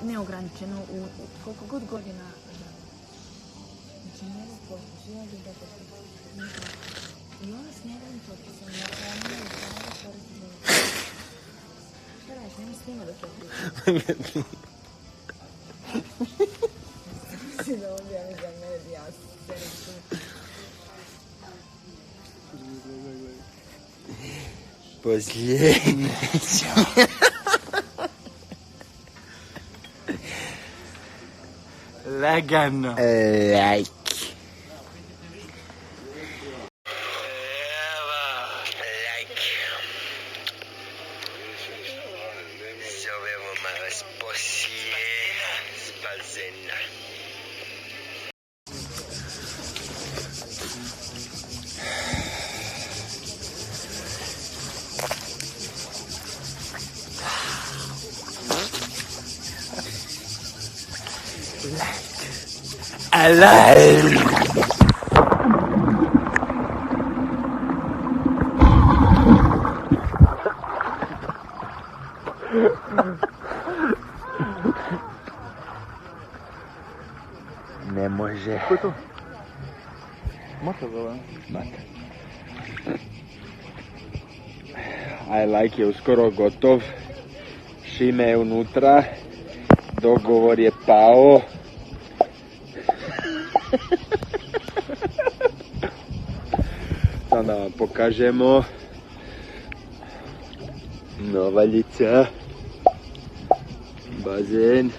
neograničeno u koliko god godina. Znači, ne znam postići, ja bih da postići. I ona s njegovim potpisom na kraju i kraju koristila. Šta radiš, nema snima dok je pričam. Si da objavi za mene, ja se Posljednje. Lagano. Like. Zovemo vas poslije s bazena. Alive. Ne može. Ko je to? Mata zove? Mata. I like je uskoro gotov. Šime je unutra. Dogovor je pao. Sada vam pokažemo. Novaljica. Bazen.